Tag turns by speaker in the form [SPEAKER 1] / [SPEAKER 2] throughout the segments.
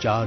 [SPEAKER 1] 4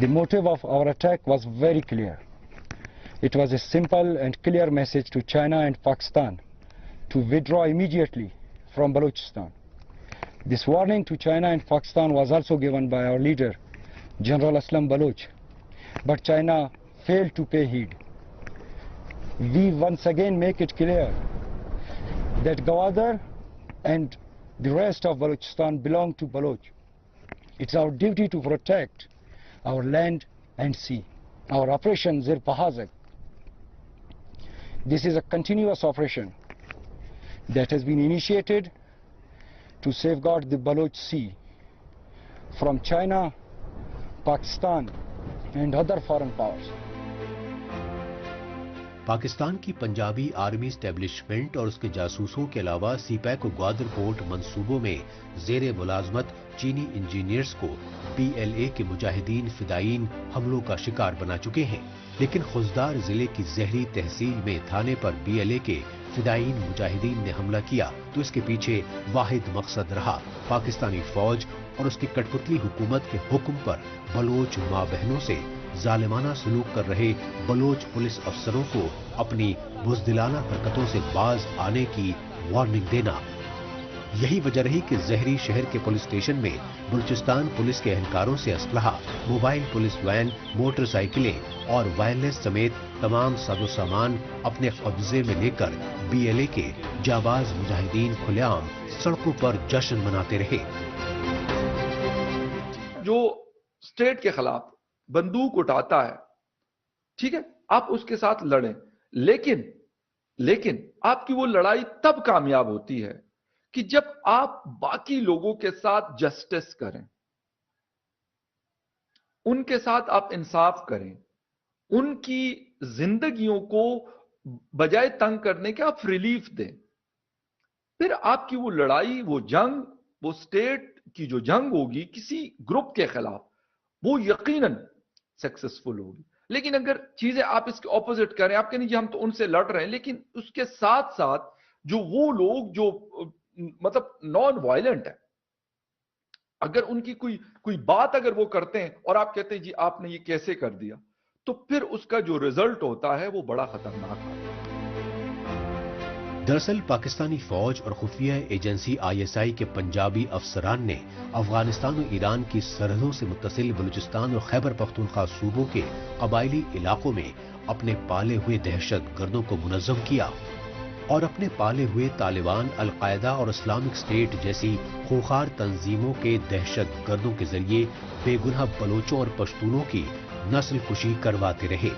[SPEAKER 2] The motive of our attack was very clear. It was a simple and clear message to China and Pakistan to withdraw immediately from Balochistan. This warning to China and Pakistan was also given by our leader, General Aslam Baloch, but China failed to pay heed. We once again make it clear that Gwadar and the rest of Balochistan belong to Baloch. It's our duty to protect our land and sea. Our operation Zir Pahazak. This is a continuous operation that has been initiated to safeguard the Baloch Sea from China, Pakistan and other foreign powers.
[SPEAKER 1] Pakistan کی Punjabi army establishment اور اس کے جاسوسوں کے علاوہ سی pack و Gwadar port منصوبوں میں زیر ملازمت چینی انجینئرز کو پی ایل اے کے مجاہدین فدائین حملوں کا شکار بنا چکے ہیں، لیکن خزدار ضلع کی زہری تحصیل میں تھانے پر پی ایل اے کے فدائین مجاہدین نے حملہ کیا تو اس کے پیچھے واحد مقصد رہا پاکستانی فوج اور اس کی کٹپتلی حکومت کے حکم پر بلوچ ماں بہنوں سے ظالمانہ سلوک کر رہے بلوچ پولیس افسروں کو اپنی بزدلانہ حرکتوں سے باز آنے کی وارننگ دینا۔ یہی وجہ رہی کہ زہری شہر کے پولیس اسٹیشن میں بلوچستان پولیس کے اہلکاروں سے اسلحہ، موبائل پولیس وین، موٹر سائیکلیں اور وائرلیس سمیت تمام ساز و سامان اپنے قبضے میں لے کر بی ایل اے کے جاباز مجاہدین کھلے عام سڑکوں پر جشن مناتے رہے۔
[SPEAKER 3] جو اسٹیٹ کے خلاف بندوق اٹھاتا ہے، ٹھیک ہے، آپ اس کے ساتھ لڑیں، لیکن آپ کی وہ لڑائی تب کامیاب ہوتی ہے کہ جب آپ باقی لوگوں کے ساتھ جسٹس کریں، ان کے ساتھ آپ انصاف کریں، ان کی زندگیوں کو بجائے تنگ کرنے کے آپ ریلیف دیں، پھر آپ کی وہ لڑائی، وہ جنگ، وہ اسٹیٹ کی جو جنگ ہوگی کسی گروپ کے خلاف، وہ یقیناً سکسیسفل ہوگی۔ لیکن اگر چیزیں آپ اس کے اپوزٹ کریں، آپ کہیں جی ہم تو ان سے لڑ رہے ہیں، لیکن اس کے ساتھ ساتھ جو وہ لوگ جو مطلب نان وائلنٹ ہے، اگر ان کی کوئی بات اگر وہ کرتے ہیں اور آپ کہتے ہیں جی آپ نے یہ کیسے کر دیا، تو پھر اس کا جو ریزلٹ ہوتا ہے وہ بڑا خطرناک ہے۔
[SPEAKER 1] دراصل پاکستانی فوج اور خفیہ ایجنسی آئی ایس آئی کے پنجابی افسران نے افغانستان و ایران کی سرحدوں سے متصل بلوچستان اور خیبر پختونخوا صوبوں کے قبائلی علاقوں میں اپنے پالے ہوئے دہشت گردوں کو منظم کیا اور اپنے پالے ہوئے طالبان، القاعدہ اور اسلامک اسٹیٹ جیسی خونخوار تنظیموں کے دہشت گردوں کے ذریعے بے گناہ بلوچوں اور پشتونوں کی نسل کشی کرواتے رہے۔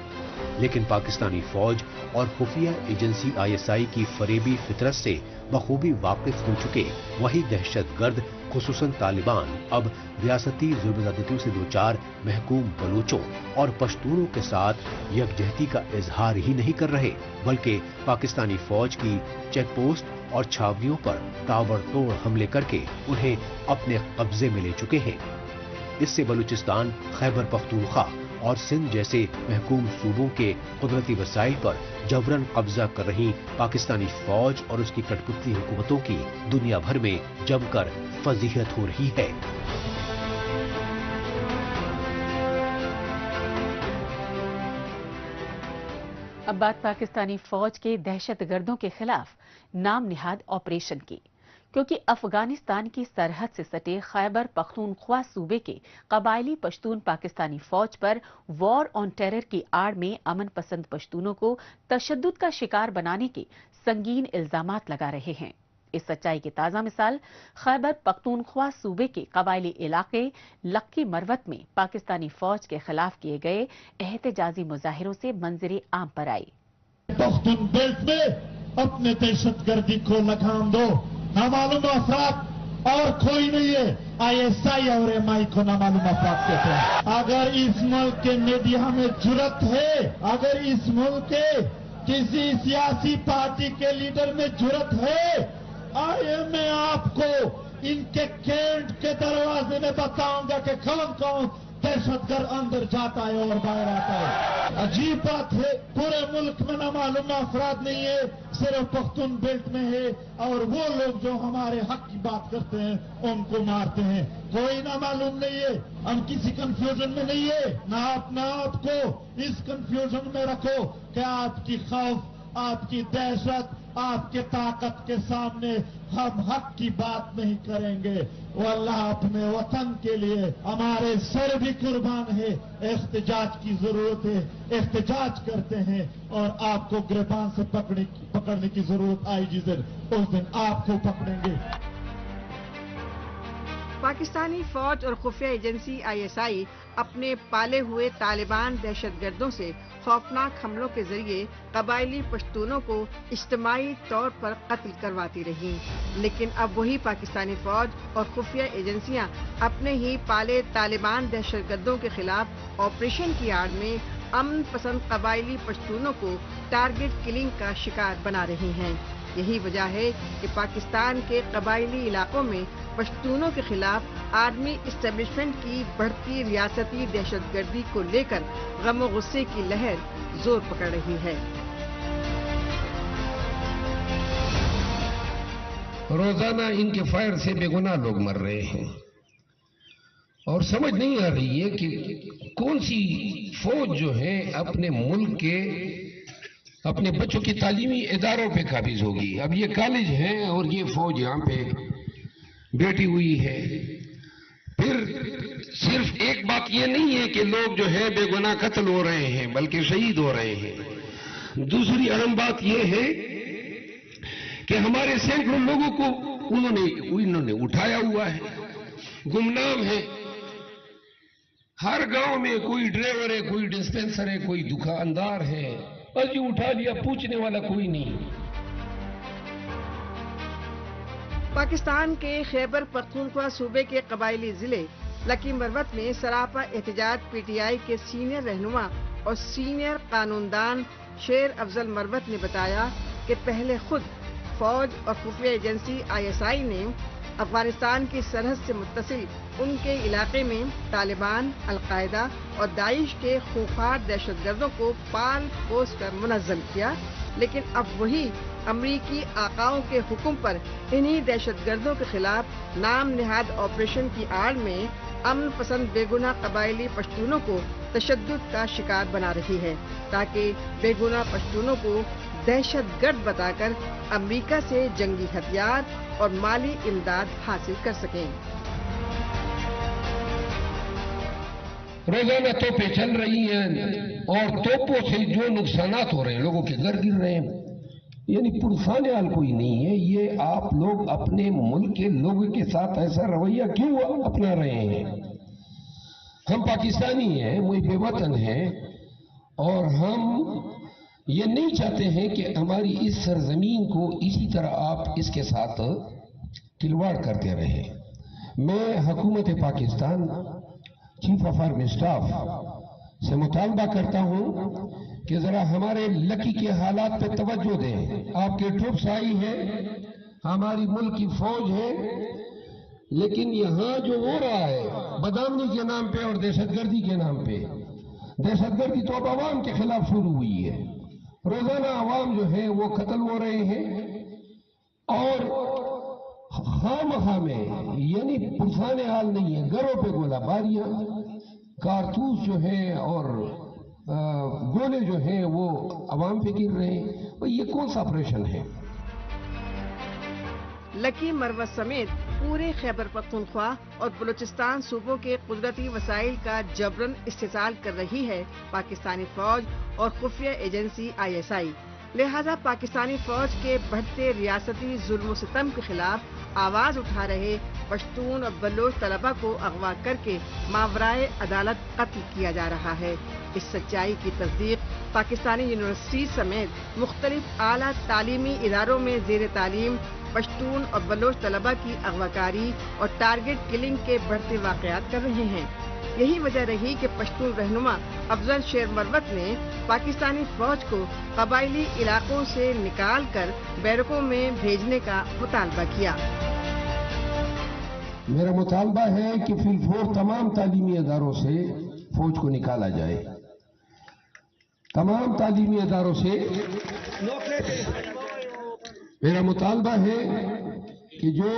[SPEAKER 1] لیکن پاکستانی فوج اور خفیہ ایجنسی آئی ایس آئی کی فریبی فطرت سے بخوبی واقف ہو چکے وہی دہشت گرد خصوصاً طالبان اب ریاستی ظلم زیادتیوں سے دوچار محکوم بلوچوں اور پشتونوں کے ساتھ یکجہتی کا اظہار ہی نہیں کر رہے، بلکہ پاکستانی فوج کی چیک پوسٹ اور چھاونیوں پر تاوڑ توڑ حملے کر کے انہیں اپنے قبضے میں لے چکے ہیں۔ اس سے بلوچستان، خیبر پختونخوا اور سندھ جیسے محکوم صوبوں کے قدرتی وسائل پر جبراً قبضہ کر رہی پاکستانی فوج اور اس کی کٹپتلی حکومتوں کی دنیا بھر میں جم کر فضیحت ہو رہی ہے۔
[SPEAKER 4] اب بات پاکستانی فوج کے دہشت گردوں کے خلاف نام نہاد آپریشن کی، کیونکہ افغانستان کی سرحد سے سٹے خیبر پختونخوا صوبے کے قبائلی پشتون پاکستانی فوج پر وار آن ٹیرر کی آڑ میں امن پسند پشتونوں کو تشدد کا شکار بنانے کے سنگین الزامات لگا رہے ہیں۔ اس سچائی کی تازہ مثال خیبر پختونخوا صوبے کے قبائلی علاقے لکی مروت میں پاکستانی فوج کے خلاف کیے گئے احتجاجی مظاہروں سے منظر عام پر آئی۔
[SPEAKER 5] پختون بیلٹ میں اپنے دہشت گردی کو لگام دو، نامعلوم افراد اور کوئی نہیں ہے، آئی ایس آئی اور ایم آئی کو نامعلوم افراد کہتے ہیں۔ اگر اس ملک کے میڈیا میں جرت ہے، اگر اس ملک کے کسی سیاسی پارٹی کے لیڈر میں جرت ہے، آئے میں آپ کو ان کے کینٹ کے دروازے میں بتاؤں گا کہ کون کون دہشت گرد اندر جاتا ہے اور باہر آتا ہے۔ عجیب بات ہے، پورے ملک میں نامعلوم افراد نہیں ہے، صرف پختون بیلٹ میں ہے، اور وہ لوگ جو ہمارے حق کی بات کرتے ہیں ان کو مارتے ہیں۔ کوئی نامعلوم نہیں ہے، ہم کسی کنفیوژن میں نہیں ہے، نہ آپ کو اس کنفیوژن میں رکھو کہ آپ کی خوف، آپ کی دہشت، آپ کے طاقت کے سامنے ہم حق کی بات نہیں کریں گے۔ واللہ اپنے وطن کے لیے ہمارے سر بھی قربان ہے، احتجاج کی ضرورت ہے، احتجاج کرتے ہیں، اور آپ کو گریبان سے پکڑنے کی ضرورت آئے گی، اس دن آپ کو پکڑیں گے۔
[SPEAKER 6] پاکستانی فوج اور خفیہ ایجنسی آئی ایس آئی اپنے پالے ہوئے طالبان دہشت گردوں سے خوفناک حملوں کے ذریعے قبائلی پشتونوں کو اجتماعی طور پر قتل کرواتی رہی، لیکن اب وہی پاکستانی فوج اور خفیہ ایجنسیاں اپنے ہی پالے طالبان دہشت گردوں کے خلاف آپریشن کی آڑ میں امن پسند قبائلی پشتونوں کو ٹارگٹ کلنگ کا شکار بنا رہی ہیں۔ یہی وجہ ہے کہ پاکستان کے قبائلی علاقوں میں پشتونوں کے خلاف آرمی اسٹیبلشمنٹ کی بڑھتی ریاستی دہشت گردی کو لے کر غم و غصے کی لہر زور پکڑ رہی ہے۔
[SPEAKER 7] روزانہ ان کے فائر سے بے گناہ لوگ مر رہے ہیں اور سمجھ نہیں آ رہی ہے کہ کون سی فوج جو ہے اپنے ملک کے اپنے بچوں کی تعلیمی اداروں پہ قابض ہوگی۔ اب یہ کالج ہیں اور یہ فوج یہاں پہ بیٹھی ہوئی ہے۔ پھر صرف ایک بات یہ نہیں ہے کہ لوگ جو ہے بے گناہ قتل ہو رہے ہیں بلکہ شہید ہو رہے ہیں۔ دوسری اہم بات یہ ہے کہ ہمارے سینکڑوں لوگوں کو انہوں نے اٹھایا ہوا ہے، گمنام ہے۔ ہر گاؤں میں کوئی ڈرائیور ہے، کوئی ڈسپینسر ہے، کوئی دکاندار ہے، اور جو اٹھا لیا پوچھنے والا کوئی نہیں۔
[SPEAKER 6] پاکستان کے خیبر پختونخوا صوبے کے قبائلی ضلع لکی مروت میں سراپا احتجاج پی ٹی آئی کے سینئر رہنما اور سینئر قانوندان شیر افضل مروت نے بتایا کہ پہلے خود فوج اور خفیہ ایجنسی ISI نے افغانستان کی سرحد سے متصل ان کے علاقے میں طالبان، القاعدہ اور داعش کے خوفناک دہشت گردوں کو پال پوس کر منظم کیا، لیکن اب وہی امریکی آقاؤں کے حکم پر انہی دہشت گردوں کے خلاف نام نہاد آپریشن کی آڑ میں امن پسند بے گناہ قبائلی پشتونوں کو تشدد کا شکار بنا رہی ہے، تاکہ بے گناہ پشتونوں کو دہشت گرد بتا کر امریکہ سے جنگی ہتھیار اور مالی امداد حاصل کر سکیں۔
[SPEAKER 7] روزانہ توپیں چل رہی ہیں اور توپوں سے جو نقصانات ہو رہے ہیں، لوگوں کے گھر گر رہے ہیں، یعنی پرسان حال کوئی نہیں ہے۔ یہ آپ لوگ اپنے ملک کے لوگوں کے ساتھ ایسا رویہ کیوں اپنا رہے ہیں؟ ہم پاکستانی ہیں، محب وطن ہیں، اور ہم یہ نہیں چاہتے ہیں کہ ہماری اس سرزمین کو اسی طرح آپ اس کے ساتھ کھلواڑ کرتے رہیں۔ میں حکومت Pakistan chief of army staff سے مطالبہ کرتا ہوں کہ ذرا ہمارے لکی کے حالات پہ توجہ دیں۔ آپ کے ٹروپس آئی ہیں، ہماری ملک کی فوج ہے، لیکن یہاں جو ہو رہا ہے بدامنی کے نام پہ اور دہشت گردی کے نام پہ، دہشت گردی تو اب عوام کے خلاف شروع ہوئی ہے۔ روزانہ عوام جو ہے وہ قتل ہو رہے ہیں اور خواہ میں یعنی پرسان حال نہیں ہے، گھروں پہ گولہ باریاں، کارتوس جو ہے اور گولے جو ہیں وہ عوام پہ گر رہے ہیں۔ یہ کون سا آپریشن ہے؟
[SPEAKER 6] لکی مروت سمیت پورے خیبر پختونخوا اور بلوچستان صوبوں کے قدرتی وسائل کا جبراً استحصال کر رہی ہے پاکستانی فوج اور خفیہ ایجنسی ISI۔ لہذا پاکستانی فوج کے بڑھتے ریاستی ظلم و ستم کے خلاف آواز اٹھا رہے پشتون اور بلوچ طلبہ کو اغوا کر کے ماورائے عدالت قتل کیا جا رہا ہے۔ اس سچائی کی تصدیق پاکستانی یونیورسٹی سمیت مختلف اعلیٰ تعلیمی اداروں میں زیر تعلیم پشتون اور بلوچ طلبہ کی اغواکاری اور ٹارگٹ کلنگ کے بڑھتے واقعات کر رہے ہیں۔ یہی وجہ رہی کہ پشتون رہنما افضل شیر مروت نے پاکستانی فوج کو قبائلی علاقوں سے نکال کر بیرکوں میں بھیجنے کا مطالبہ کیا۔
[SPEAKER 7] میرا مطالبہ ہے کہ فی الفور تمام تعلیمی اداروں سے فوج کو نکالا جائے، تمام تعلیمی اداروں سے۔ میرا مطالبہ ہے کہ جو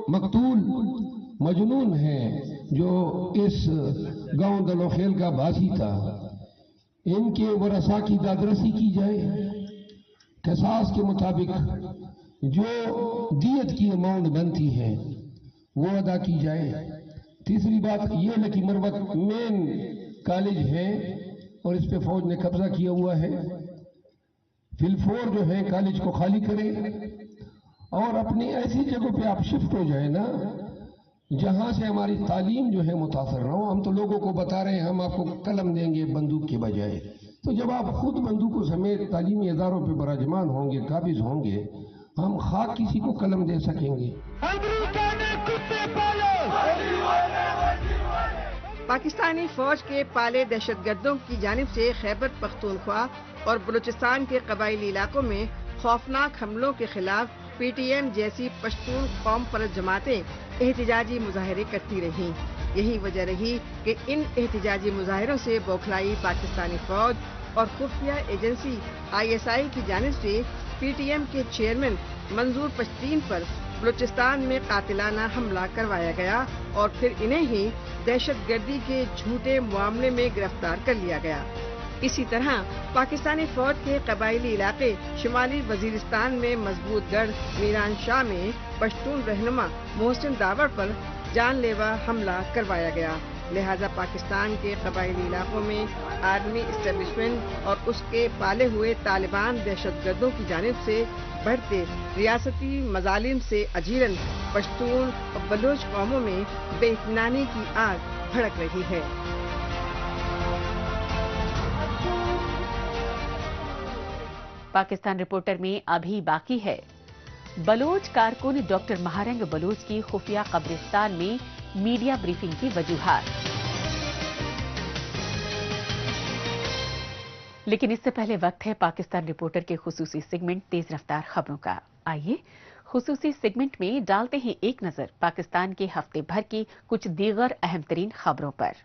[SPEAKER 7] مقتول مجنون ہے، جو اس گاؤں دلوخیل کا باسی تھا، ان کے ورثاء کی دادرسی کی جائے، قصاص کے مطابق جو دیت کی اماؤنٹ بنتی ہے وہ ادا کی جائے۔ تیسری بات یہ لکی مروت مین کالج ہے اور اس پہ فوج نے قبضہ کیا ہوا ہے، فی الفور جو ہے کالج کو خالی کریں اور اپنی ایسی جگہوں پہ آپ شفٹ ہو جائیں نا جہاں سے ہماری تعلیم جو ہے متاثر نہ ہو۔ ہم تو لوگوں کو بتا رہے ہیں ہم آپ کو قلم دیں گے بندوق کے بجائے، تو جب آپ خود بندوقوں سمیت تعلیمی اداروں پہ براجمان ہوں گے، قابض ہوں گے، ہم خاک کسی کو قلم دے سکیں گے؟
[SPEAKER 5] امریکہ نے کتے پالے،
[SPEAKER 6] پاکستانی فوج کے پالے دہشت گردوں کی جانب سے خیبر پختونخوا اور بلوچستان کے قبائلی علاقوں میں خوفناک حملوں کے خلاف پی ٹی ایم جیسی پشتون قوم پرست جماعتیں احتجاجی مظاہرے کرتی رہیں۔ یہی وجہ رہی کہ ان احتجاجی مظاہروں سے بوکھلائی پاکستانی فوج اور خفیہ ایجنسی ISI کی جانب سے پی ٹی ایم کے چیئرمین منظور پشتین پر بلوچستان میں قاتلانہ حملہ کروایا گیا اور پھر انہیں ہی دہشت گردی کے جھوٹے معاملے میں گرفتار کر لیا گیا۔ اسی طرح پاکستانی فوج کے قبائلی علاقے شمالی وزیرستان میں مضبوط گڑھ میران شاہ میں پشتون رہنما محسن داور پر جان لیوا حملہ کروایا گیا۔ لہذا پاکستان کے قبائلی علاقوں میں آرمی اسٹیبلشمنٹ اور اس کے پالے ہوئے طالبان دہشت گردوں کی جانب سے بڑھتے ریاستی مظالم سے اجیرن پشتون اور بلوچ قوموں میں بے اطمینانی کی آگ بھڑک رہی ہے۔
[SPEAKER 4] پاکستان رپورٹر میں ابھی باقی ہے بلوچ کارکن ڈاکٹر مہارنگ بلوچ کی خفیہ قبرستان میں میڈیا بریفنگ کی وجوہات، لیکن اس سے پہلے وقت ہے پاکستان رپورٹر کے خصوصی سیگمنٹ تیز رفتار خبروں کا۔ آئیے خصوصی سیگمنٹ میں ڈالتے ہیں ایک نظر پاکستان کے ہفتے بھر کی کچھ دیگر اہم ترین خبروں پر۔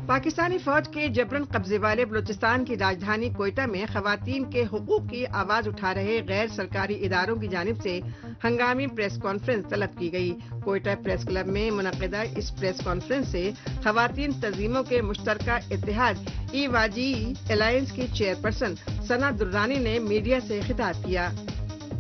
[SPEAKER 6] پاکستانی فوج کے جبرن قبضے والے بلوچستان کی راجدھانی کوئٹہ میں خواتین کے حقوق کی آواز اٹھا رہے غیر سرکاری اداروں کی جانب سے ہنگامی پریس کانفرنس طلب کی گئی۔ کوئٹہ پریس کلب میں منعقدہ اس پریس کانفرنس سے خواتین تنظیموں کے مشترکہ اتحاد EYG الائنس کی چیئرپرسن ثنا درانی نے میڈیا سے خطاب کیا۔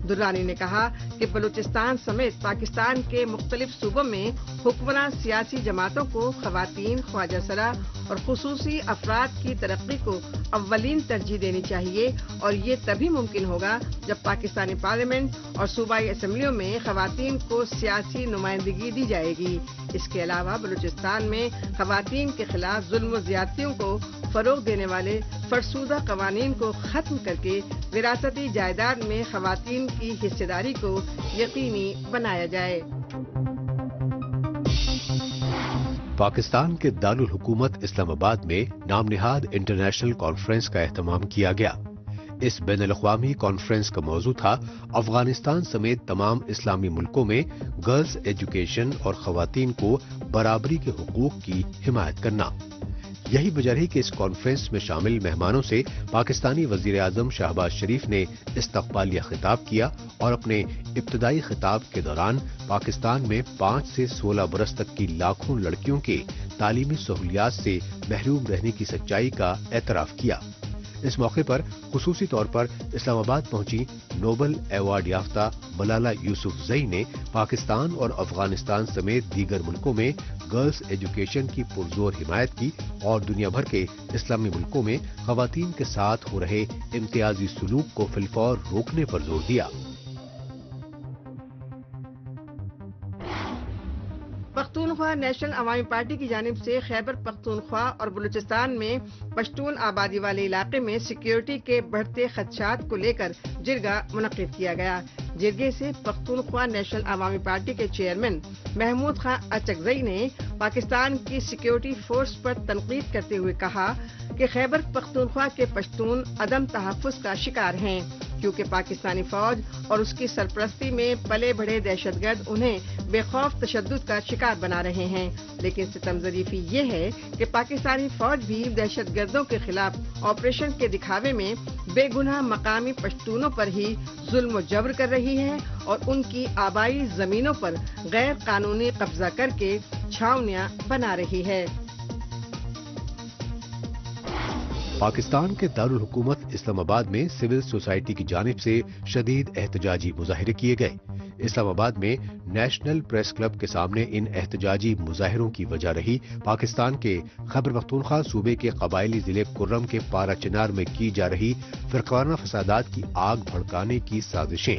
[SPEAKER 6] درانی نے کہا کہ بلوچستان سمیت پاکستان کے مختلف صوبوں میں حکمراں سیاسی جماعتوں کو خواتین، خواجہ سرا اور خصوصی افراد کی ترقی کو اولین ترجیح دینی چاہیے، اور یہ تبھی ممکن ہوگا جب پاکستانی پارلیمنٹ اور صوبائی اسمبلیوں میں خواتین کو سیاسی نمائندگی دی جائے گی۔ اس کے علاوہ بلوچستان میں خواتین کے خلاف ظلم و زیادتیوں کو فروغ دینے والے فرسودہ قوانین کو ختم کر کے وراثتی جائیداد میں خواتین کی حصہ داری کو یقینی بنایا جائے۔
[SPEAKER 1] پاکستان کے دارالحکومت اسلام آباد میں نام نہاد انٹرنیشنل کانفرنس کا اہتمام کیا گیا۔ اس بین الاقوامی کانفرنس کا موضوع تھا افغانستان سمیت تمام اسلامی ملکوں میں گرلز ایجوکیشن اور خواتین کو برابری کے حقوق کی حمایت کرنا۔ یہی وجہ رہی کہ اس کانفرنس میں شامل مہمانوں سے پاکستانی وزیر اعظم شہباز شریف نے استقبالیہ خطاب کیا اور اپنے ابتدائی خطاب کے دوران پاکستان میں 5 سے 16 برس تک کی لاکھوں لڑکیوں کے تعلیمی سہولیات سے محروم رہنے کی سچائی کا اعتراف کیا۔ اس موقع پر خصوصی طور پر اسلام آباد پہنچی نوبل ایوارڈ یافتہ ملالہ یوسفزئی نے پاکستان اور افغانستان سمیت دیگر ملکوں میں گرلز ایجوکیشن کی پرزور حمایت کی اور دنیا بھر کے اسلامی ملکوں میں خواتین کے ساتھ ہو رہے امتیازی سلوک کو فی الفور روکنے پر زور دیا۔
[SPEAKER 6] پختونخوا نیشنل عوامی پارٹی کی جانب سے خیبر پختونخوا اور بلوچستان میں پشتون آبادی والے علاقے میں سیکیورٹی کے بڑھتے خدشات کو لے کر جرگہ منعقد کیا گیا۔ جرگے سے پختونخوا نیشنل عوامی پارٹی کے چیئرمین محمود خان اچکزئی نے پاکستان کی سیکیورٹی فورس پر تنقید کرتے ہوئے کہا کہ خیبر پختونخوا کے پشتون عدم تحفظ کا شکار ہیں، کیونکہ پاکستانی فوج اور اس کی سرپرستی میں پلے بڑھے دہشت گرد انہیں بے خوف تشدد کا شکار بنا رہے ہیں۔ لیکن ستم ظریفی یہ ہے کہ پاکستانی فوج بھی دہشت گردوں کے خلاف آپریشن کے دکھاوے میں بے گناہ مقامی پشتونوں پر ہی ظلم و جبر کر رہی ہے اور ان کی آبائی زمینوں پر غیر قانونی قبضہ کر کے چھاؤنیاں بنا رہی ہے۔
[SPEAKER 1] پاکستان کے دارالحکومت اسلام آباد میں سول سوسائٹی کی جانب سے شدید احتجاجی مظاہرے کیے گئے۔ اسلام آباد میں نیشنل پریس کلب کے سامنے ان احتجاجی مظاہروں کی وجہ رہی پاکستان کے خیبر پختونخوا صوبے کے قبائلی ضلع کرم کے پارا چنار میں کی جا رہی فرقوانہ فسادات کی آگ بھڑکانے کی سازشیں۔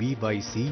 [SPEAKER 1] BYC